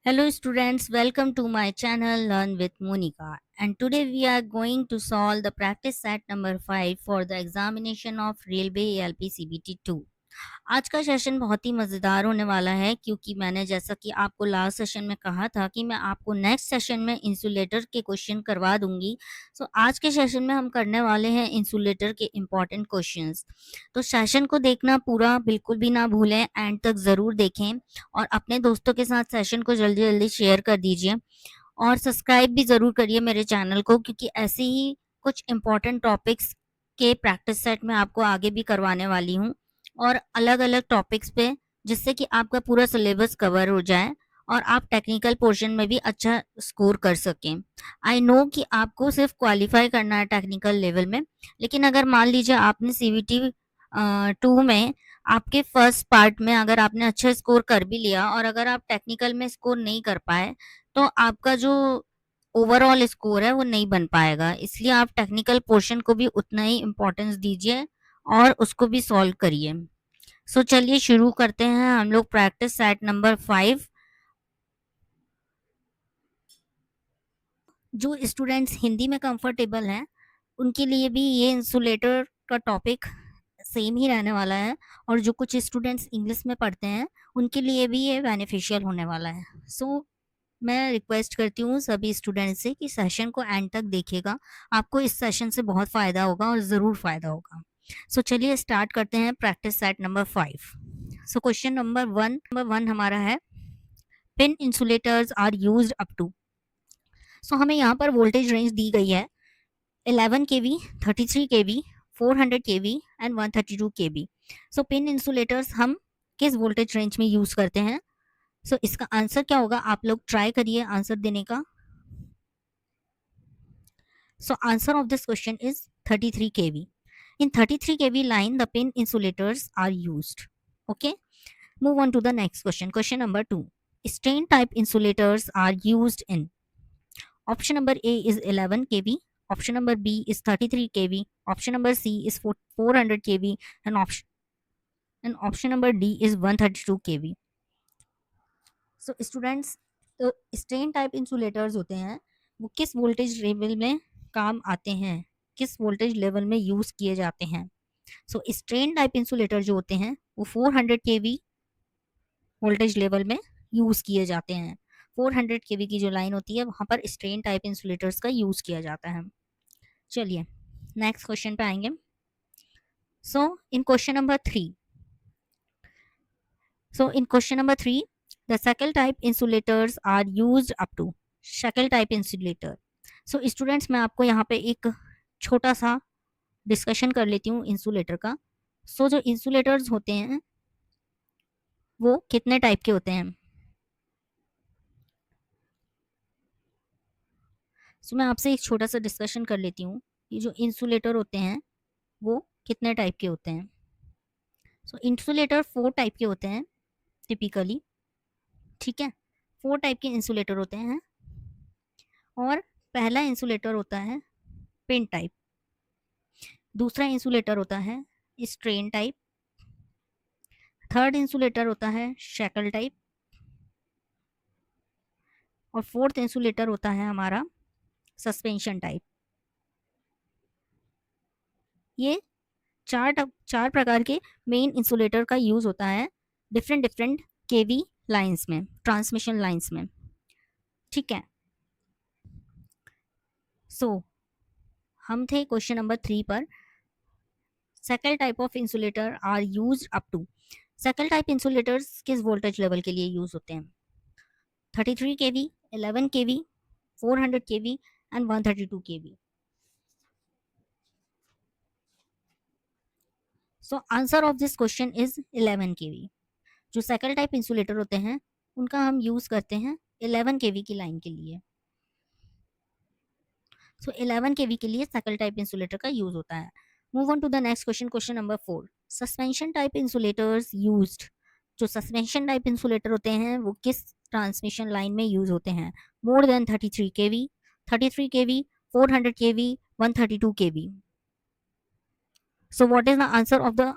Hello students, welcome to my channel Learn with Monica, and today we are going to solve the practice set number 5 for the examination of Railway ALP CBT 2. आज का session बहुत ही मज़ेदार होने वाला है क्योंकि मैंने जैसा कि आपको लास्ट सेशन में कहा था कि मैं आपको नेक्स्ट सेशन में इंसुलेटर के क्वेश्चन करवा दूंगी। सो आज के सेशन में हम करने वाले हैं इंसुलेटर के इम्पॉर्टेंट क्वेश्चंस। तो सेशन को देखना पूरा बिल्कुल भी ना भूलें, एंड तक ज़रूर देखें और अपने दोस्तों के साथ सेशन को जल्दी जल्दी शेयर कर दीजिए और सब्सक्राइब भी ज़रूर करिए मेरे चैनल को, क्योंकि ऐसे ही कुछ इम्पॉर्टेंट टॉपिक्स के प्रैक्टिस सेट में आपको आगे भी करवाने वाली हूँ और अलग अलग टॉपिक्स पे, जिससे कि आपका पूरा सिलेबस कवर हो जाए और आप टेक्निकल पोर्शन में भी अच्छा स्कोर कर सकें। आई नो कि आपको सिर्फ क्वालिफाई करना है टेक्निकल लेवल में, लेकिन अगर मान लीजिए आपने सीवीटी 2 में आपके फर्स्ट पार्ट में अगर आपने अच्छा स्कोर कर भी लिया और अगर आप टेक्निकल में स्कोर नहीं कर पाए, तो आपका जो ओवरऑल स्कोर है वो नहीं बन पाएगा। इसलिए आप टेक्निकल पोर्शन को भी उतना ही इम्पोर्टेंस दीजिए और उसको भी सॉल्व करिए। सो चलिए शुरू करते हैं हम लोग प्रैक्टिस सेट नंबर 5। जो स्टूडेंट्स हिंदी में कंफर्टेबल हैं उनके लिए भी ये इंसुलेटर का टॉपिक सेम ही रहने वाला है, और जो कुछ स्टूडेंट्स इंग्लिश में पढ़ते हैं उनके लिए भी ये बेनिफिशियल होने वाला है। सो मैं रिक्वेस्ट करती हूँ सभी स्टूडेंट्स से कि सेशन को एंड तक देखिएगा। आपको इस सेशन से बहुत फ़ायदा होगा और ज़रूर फ़ायदा होगा। सो चलिए स्टार्ट करते हैं practice set number 5। So question number one हमारा है, pin insulators are used up to. सो हमें यहाँ पर वोल्टेज रेंज दी गई है 11 kV, 33 kV, 400 kV and 132 kV। So pin insulators हम किस वोल्टेज रेंज में यूज़ करते हैं? सो इसका आंसर क्या होगा? आप लोग ट्राई करिए आंसर देने का। So answer of this question is 33 kV. In 33 kV line, the pin insulators are used. Okay. Move on to the next question. Question number 2. Strain type insulators are used in. Option number A is 11 kV. Option number B is 33 kV. Option number C is 400 kV. And option number D is 132 kV. So students, तो strain type insulators होते हैं वो किस voltage level में काम आते हैं, किस वोल्टेज लेवल में यूज़ किए जाते हैं? सो स्ट्रेन टाइप इंसुलेटर जो होते हैं वो 400 केवी वोल्टेज लेवल में यूज़ किए जाते हैं। 400 केवी की जो लाइन होती है वहाँ पर स्ट्रेन टाइप इंसुलेटर्स का यूज़ किया जाता है। चलिए नेक्स्ट क्वेश्चन पे आएंगे। So in question number 3 the shackle type insulators are used up to. Shackle type insulator. So students, मैं आपको यहाँ पे एक छोटा सा डिस्कशन कर लेती हूँ इंसुलेटर का। सो जो इंसुलेटर्स होते हैं वो कितने टाइप के होते हैं? सो मैं आपसे एक छोटा सा डिस्कशन कर लेती हूँ। ये जो इंसुलेटर होते हैं वो कितने टाइप के होते हैं? सो इंसुलेटर 4 टाइप के होते हैं टिपिकली। ठीक है, 4 टाइप के इंसुलेटर होते हैं। और पहला इंसुलेटर होता है पिन टाइप, दूसरा इंसुलेटर होता है स्ट्रेन टाइप, थर्ड इंसुलेटर होता है शैकल टाइप, और फोर्थ इंसुलेटर होता है हमारा सस्पेंशन टाइप। ये चार प्रकार के मेन इंसुलेटर का यूज होता है डिफरेंट डिफरेंट केवी लाइंस में, ट्रांसमिशन लाइंस में। ठीक है, सो हम थे क्वेश्चन नंबर 3 पर। Second type of insulator are used up to. Second type insulators किस वोल्टेज लेवल के लिए यूज होते हैं? 33 kV, 11 kV, 400 kV and 132 kV। So answer of this question is 11 kV। जो सेकंड टाइप इंसुलेटर होते हैं उनका हम यूज करते हैं 11 kV की लाइन के लिए। सो 11 kV के लिए सेकंड टाइप इंसुलेटर का यूज होता है। Move on to the next question, question number 4। Suspension type insulators used. जो सस्पेंशन टाइप इंसुलेटर होते हैं वो किस ट्रांसमिशन लाइन में यूज होते हैं? More than 33 kV, 33 kV, 400 kV, 132 kV। So what is the answer of the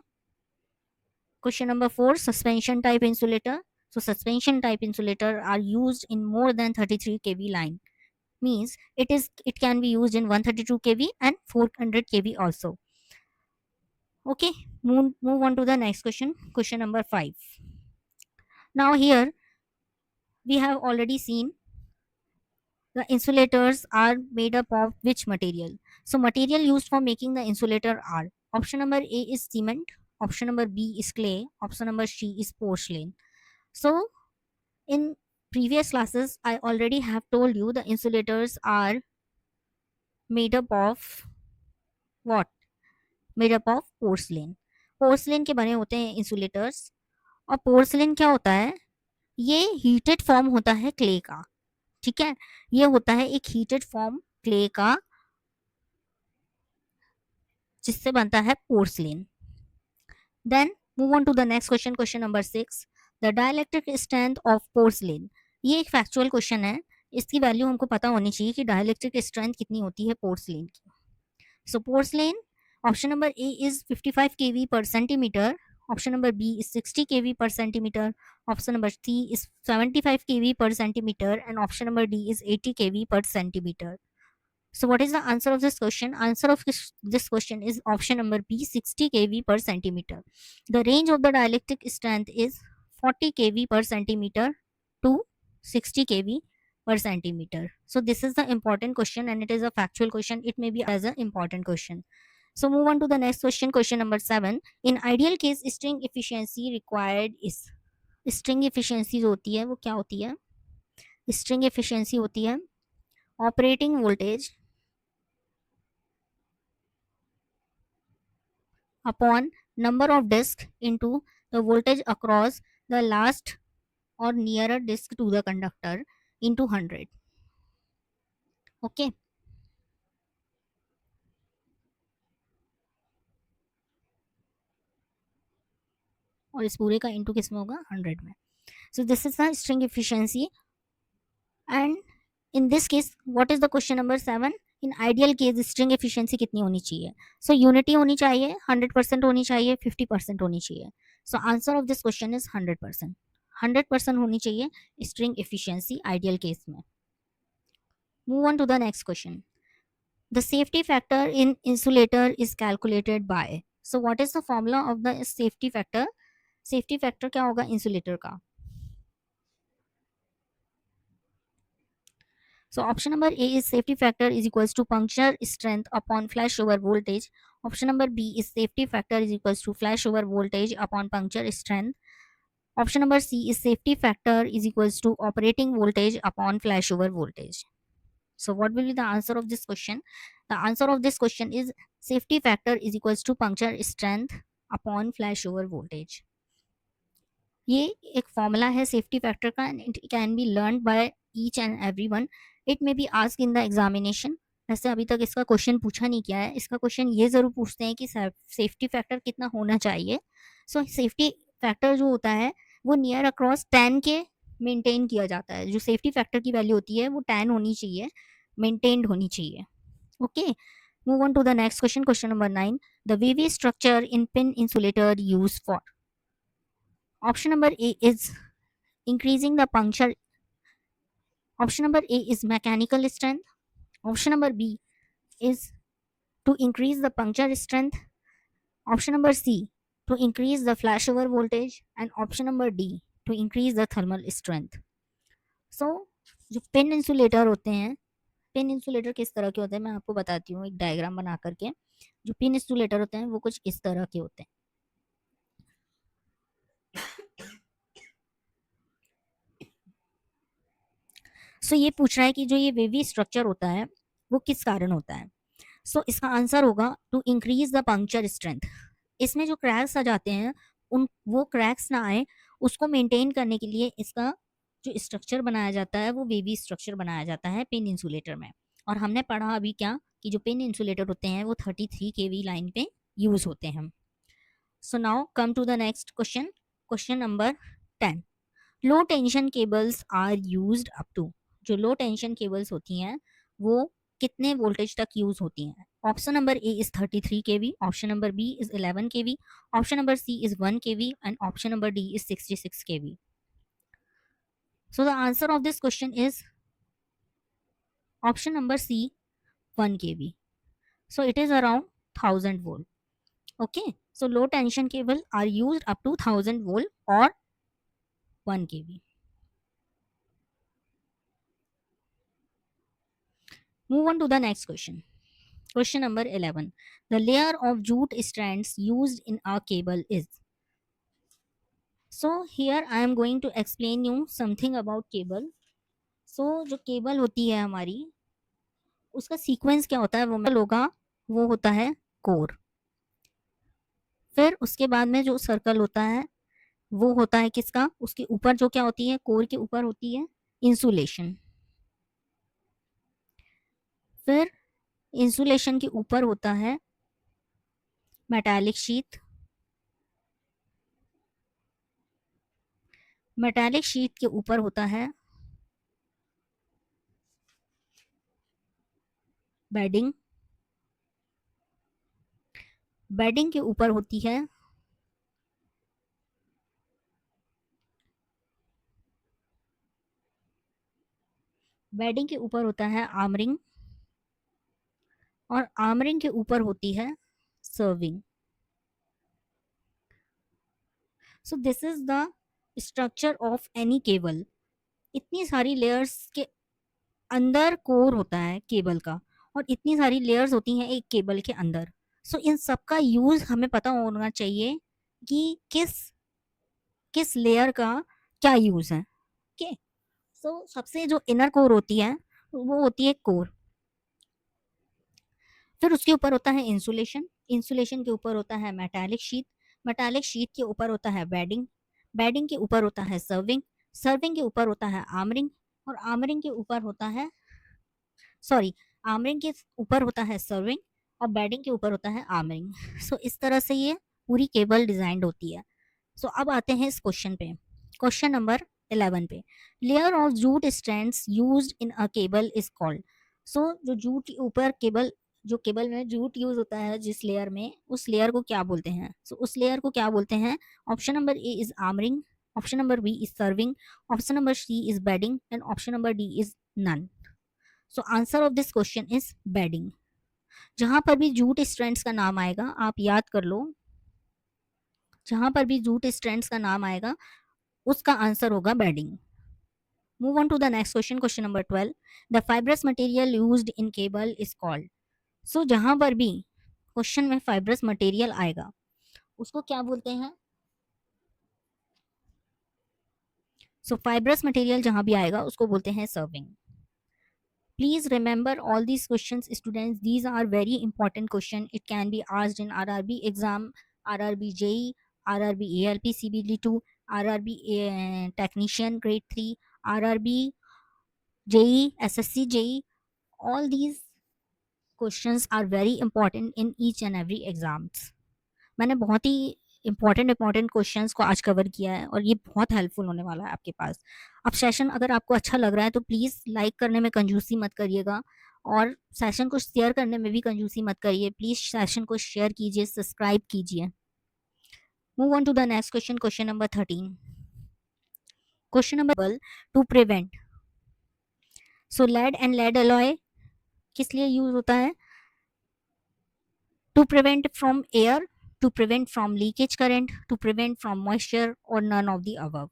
question number 4, suspension type insulator? So suspension type insulator are used in more than 33 kV line. Means it can be used in 132 kV and 400 kV also. Okay, move on to the next question. Question number 5. Now here we have already seen the insulators are made up of which material. So material used for making the insulator are: option number A is cement, option number B is clay, option number C is porcelain. So in previous classes I already have told you the insulators are made up of what? Made up of porcelain. Porcelain के बने होते हैं insulators. और porcelain क्या होता है? ये heated form होता है क्ले का. ठीक है, ये होता है एक हीटेड फॉर्म क्ले का जिससे बनता है porcelain. Then move on to the next question. Question number 6. The dielectric strength of porcelain. ये एक फैक्चुअल क्वेश्चन है. इसकी वैल्यू हमको पता होनी चाहिए कि डाइलेक्ट्रिक स्ट्रेंथ कितनी होती है पोर्सलिन की. सो porcelain, option number A is 55 kV per centimeter, option number B is 60 kV per centimeter, option number C is 75 kV per centimeter, and option number D is 80 kV per centimeter. So what is the answer of this question? Answer of this question is option number B, 60 kV per centimeter. The range of the dielectric strength is 40 kV per centimeter to 60 kV per centimeter. So this is the important question and it is a factual question. It may be as an important question. So move on to the next question. Question number 7. In ideal case, string efficiency required is. String efficiency होती है वो क्या होती है? String efficiency होती है operating voltage upon number of discs into the voltage across the last or nearer disc to the conductor into 100. Okay. और इस पूरे का इंटू किस में होगा? 100 में. So this is the string efficiency. And in this case, what is the question number 7? In ideal case string efficiency कितनी होनी चाहिए? सो यूनिटी होनी चाहिए, 100% होनी चाहिए, 50% होनी चाहिए. So answer of this question is 100%. 100% होनी चाहिए स्ट्रिंग एफिशिएंसी आइडियल केस में. Move on to the next question. The safety factor in insulator is calculated by. So what is the formula of the safety factor? Safety factor क्या होगा insulator का? So option number A is safety factor is equals to puncture strength upon flashover voltage. Option number B is safety factor is equals to flashover voltage upon puncture strength. Option number C is safety factor is equals to operating voltage upon flashover voltage. So what will be the answer of this question? The answer of this question is safety factor is equals to puncture strength upon flashover voltage. ये एक formula है safety factor का and it can be learn by each and everyone. It may be ask in the examination. वैसे अभी तक इसका question पूछा नहीं गया है. इसका क्वेश्चन ये ज़रूर पूछते हैं कि सेफ्टी फैक्टर कितना होना चाहिए. सो सेफ्टी फैक्टर जो होता है वो नियर अक्रॉस 10 के मेंटेन किया जाता है. जो सेफ्टी फैक्टर की वैल्यू होती है वो 10 होनी चाहिए, मेंटेन्ड होनी चाहिए. Okay, move on to the next question. Question number 9. The VV structure in pin insulator use for. Option number A is increasing the puncture. Option number A is mechanical strength. Option number B is to increase the puncture strength. Option number C to increase the flashover voltage. And option number D to increase the thermal strength. So जो pin insulator होते हैं, pin insulator किस तरह के होते हैं मैं आपको बताती हूँ एक डायग्राम बना करके. जो पिन इंसुलेटर होते हैं वो कुछ इस तरह के होते हैं. सो ये पूछ रहा है कि जो ये वेवी स्ट्रक्चर होता है वो किस कारण होता है. सो इसका आंसर होगा to increase the puncture strength. इसमें जो क्रैक्स आ जाते हैं उन वो क्रैक्स ना आए उसको मेंटेन करने के लिए इसका जो स्ट्रक्चर बनाया जाता है वो वेवी स्ट्रक्चर बनाया जाता है पिन इंसुलेटर में. और हमने पढ़ा अभी क्या कि जो पिन इंसुलेटर होते हैं वो 33 kV लाइन पे यूज होते हैं. So now come to the next question. Question number 10. Low tension cables are used up to. जो लो टेंशन केबल्स होती हैं वो कितने वोल्टेज तक यूज होती हैं? Option number A is 33 kV, option number B is 11 kV, option number C is 1 kV and option number D is 66 kV. So the answer of this question is option number C, 1 kV. So it is around 1000 volt. Okay, so low tension cable are used up to 1000 volt or 1 kV. Move on to the next question. Question number 11. The layer of jute strands used in a cable is. So here I am going to explain you something about cable. So जो cable होती है हमारी, उसका sequence क्या होता है वो मैं होगा, वो होता है कोर। फिर उसके बाद में जो सर्कल होता है वो होता है किसका, उसके ऊपर जो क्या होती है, कोर के ऊपर होती है इंसुलेशन। फिर इंसुलेशन के ऊपर होता है मेटालिक शीट। मेटालिक शीट के ऊपर होता है बेडिंग। बेडिंग के ऊपर होती है बेडिंग के ऊपर होता है आर्मरिंग, और आर्मरिंग के ऊपर होती है serving. So this is the structure of any cable. इतनी सारी लेयर्स के अंदर कोर होता है केबल का, और इतनी सारी लेयर्स होती हैं एक केबल के अंदर। सो इन सब का यूज हमें पता होना चाहिए कि किस किस लेयर का क्या यूज है। ओके, सो सबसे जो इनर कोर होती है वो होती है कोर। फिर उसके ऊपर होता है इंसुलेशन। इंसुलेशन के ऊपर होता है मेटालिक शीट। मेटालिक शीट के ऊपर होता है बेडिंग। बेडिंग के ऊपर होता है सर्विंग। सर्विंग के ऊपर होता है आर्मरिंग। और आर्मरिंग के ऊपर होता है, सॉरी, आर्मरिंग के ऊपर होता है सर्विंग, और बेडिंग के ऊपर होता है आर्मरिंग। सो इस तरह से ये पूरी केबल डिजाइंड होती है। सो अब आते हैं इस क्वेश्चन पे, क्वेश्चन नंबर 11 पे। Layer of jute strands used in a cable is called. So जो जूट के ऊपर केबल, जो केबल में जूट यूज होता है जिस लेयर में, उस लेयर को क्या बोलते हैं? सो उस लेयर को क्या बोलते हैं? Option number A is armouring, option number B is serving, option number C is bedding, and option number D is none. So answer of this question is bedding. जहां पर भी जूट स्ट्रैंड्स का नाम आएगा आप याद कर लो, जहां पर भी जूट स्ट्रैंड्स का नाम आएगा उसका आंसर होगा bedding. Move on to the next question, question number 12। The fibrous material used in cable is called. So जहां पर भी क्वेश्चन में फाइब्रस मटेरियल आएगा उसको क्या बोलते हैं? सो फाइब्रस मटेरियल जहां भी आएगा उसको बोलते हैं serving. Please remember all these questions, students. These are very important question. It can be asked in RRB exam, RRB JE, RRB ALP CBD2, RRB technician grade 3, RRB JE, SSC JE. All these questions are very important in each and every exams. मैंने बहुत ही important questions को आज cover किया है और ये बहुत helpful होने वाला है आपके पास। अब सेशन अगर आपको अच्छा लग रहा है तो प्लीज़ लाइक करने में कंजूसी मत करिएगा, और सेशन को शेयर करने में भी कंजूसी मत करिए। प्लीज़ सेशन को शेयर कीजिए, सब्सक्राइब कीजिए। Move on to the next question, question number 13। Question number to prevent. So lead and lead alloy किस लिए यूज होता है? To prevent from air, to prevent from leakage current, to prevent from moisture, or none of the above.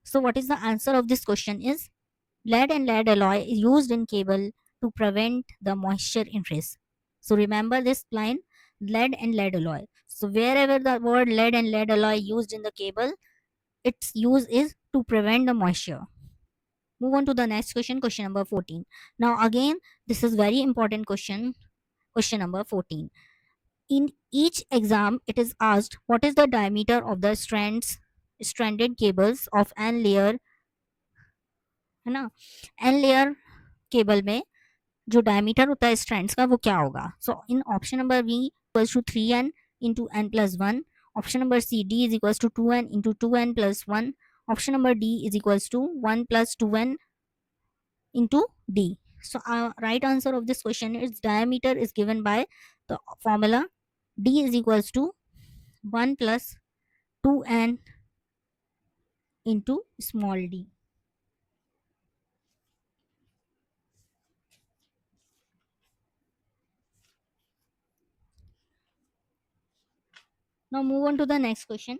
So what is the answer of this question is lead and lead alloy is used in cable to prevent the moisture increase. So remember this line, lead and lead alloy. So wherever the word lead and lead alloy used in the cable, its use is to prevent the moisture. Move on to the next question, question number 14. Now again, this is very important question, question number 14. In each exam, it is asked what is the diameter of the stranded cables of n layer, है ना? n layer cable में जो diameter होता है strands का वो क्या होगा? So in option number B equals to 3n into n plus one, option number C D is equals to 2n into 2n plus one, option number D is equals to 1 plus 2n into d. So right answer of this question is diameter is given by the formula d is equals to 1 plus 2n into small d. Now move on to the next question.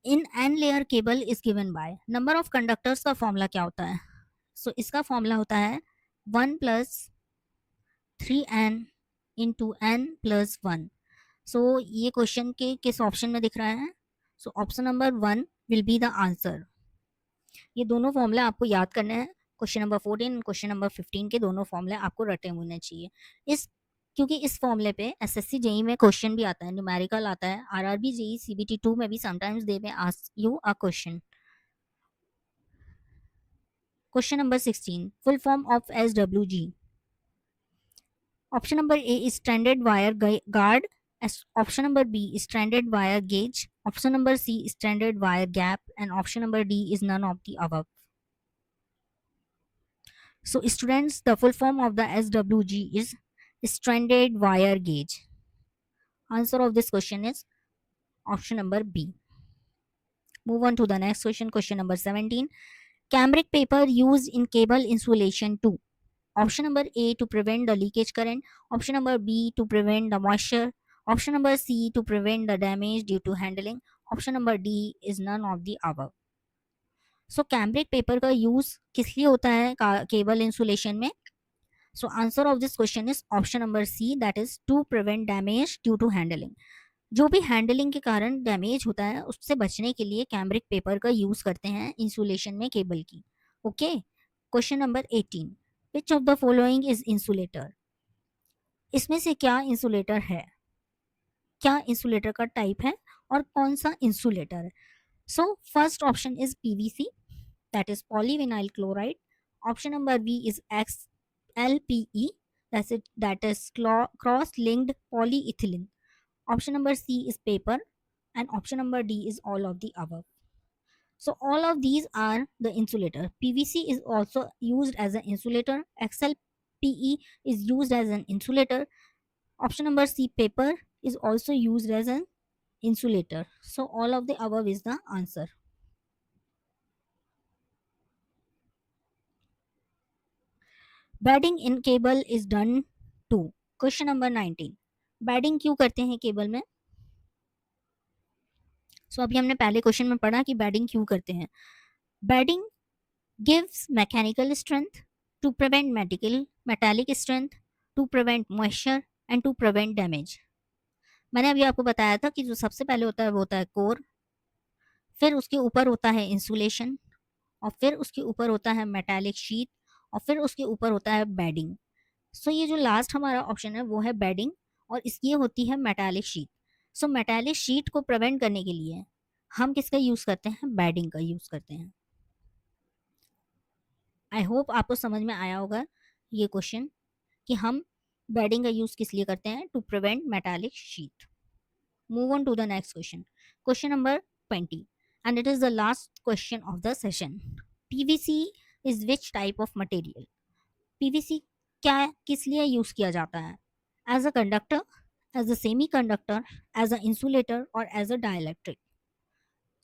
In an layer cable is given by number of conductors का formula क्या होता है? सो इसका formula होता है 1 + 3n into n plus 1. सो ये question के किस ऑप्शन में दिख रहा है? So option number 1 will be the answer. ये दोनों फॉर्मूले आपको याद करने हैं. क्वेश्चन नंबर 14 क्वेश्चन नंबर 15 के दोनों फॉर्मूले आपको रटे होने चाहिए. इस क्योंकि इस फॉर्मूले पे एसएससी जेई में क्वेश्चन भी आता है, न्यूमेरिकल आता है, आरआरबी जेई सीबीटी 2 में भी sometimes they may ask you a question. Question number 16 full form of SWG. Option number A is standard wire guard. Option number B is stranded wire gauge. Option number C is stranded wire gap. And option number D is none of the above. So students, the full form of the SWG is stranded wire gauge. Answer of this question is option number B. Move on to the next question. Question number 17. Cambric paper used in cable insulation 2. Option number A to prevent the leakage current. Option number B to prevent the moisture. Option number C to prevent the damage due to handling. Option number D is none of the above. So cambric paper का use किस लिए होता है cable insulation में? So answer of this question is option number C, that is to prevent damage due to handling. जो भी handling के कारण डैमेज होता है उससे बचने के लिए कैम्ब्रिक पेपर का यूज करते हैं इंसुलेशन में केबल की. Okay. Question number 18. Which of the following is insulator? इसमें से क्या इंसुलेटर है? क्या इंसुलेटर का टाइप है और कौन सा इंसुलेटर है? So first option is PVC, that is polyvinyl chloride. Option number B is XLPE, that is cross-linked polyethylene. Option number C is paper, and option number D is all of the above. So all of these are the insulator. PVC is also used as an insulator. XLPE is used as an insulator. Option number C, paper, is also used as an insulator. So all of the above is the answer. Bedding in cable is done to. Question number 19. Bedding क्यों करते हैं cable में? अभी हमने पहले question में पढ़ा कि बैडिंग क्यों करते हैं. Bedding gives mechanical strength, to prevent metallic strength, to prevent moisture and to prevent damage. मैंने अभी आपको बताया था कि जो सबसे पहले होता है वो होता है कोर, फिर उसके ऊपर होता है इंसुलेशन, और फिर उसके ऊपर होता है मेटालिक शीट, और फिर उसके ऊपर होता है बैडिंग. सो ये जो लास्ट हमारा ऑप्शन है वो है बैडिंग, और इसकी होती है मेटालिक शीट. सो मेटालिक शीट को प्रिवेंट करने के लिए हम किसका यूज करते हैं? बैडिंग का यूज करते हैं. आई होप आपको समझ में आया होगा ये क्वेश्चन कि हम बैडिंग का यूज किस लिए करते हैं? To prevent metallic sheet. Move on to the next question. Question number 20, and it is the last question of the session. PVC is which type of material? PVC क्या किस लिए यूज किया जाता है? As a conductor, as a semiconductor, as a insulator और as a dielectric.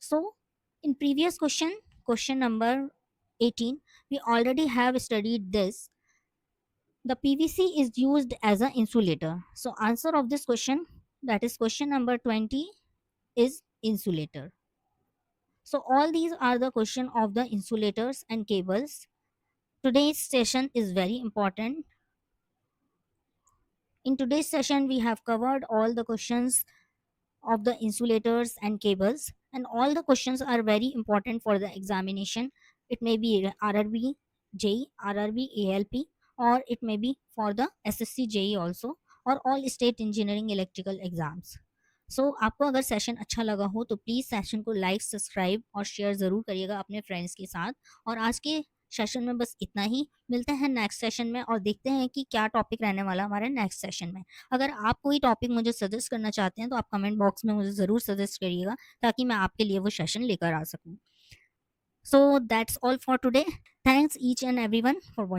So in previous question number 18, we already have studied this. The PVC is used as an insulator. So answer of this question, that is question number 20, is insulator. So all these are the question of the insulators and cables. Today's session is very important. In today's session, we have covered all the questions of the insulators and cables, and all the questions are very important for the examination. It may be RRB, JEE, RRB, ALP, or it may be for the SSC JEE also, or all state engineering electrical exams. सो आपको अगर session अच्छा लगा हो तो please session को like, subscribe और share ज़रूर करिएगा अपने फ्रेंड्स के साथ. और आज के सेशन में बस इतना ही. मिलते हैं नेक्स्ट सेशन में और देखते हैं कि क्या टॉपिक रहने वाला हमारे नेक्स्ट सेशन में. अगर आप कोई टॉपिक मुझे सजेस्ट करना चाहते हैं तो आप कमेंट बॉक्स में मुझे ज़रूर सजेस्ट करिएगा ताकि मैं आपके लिए वो सेशन लेकर आ सकूँ. So that's all for today. Thanks each and everyone for watching.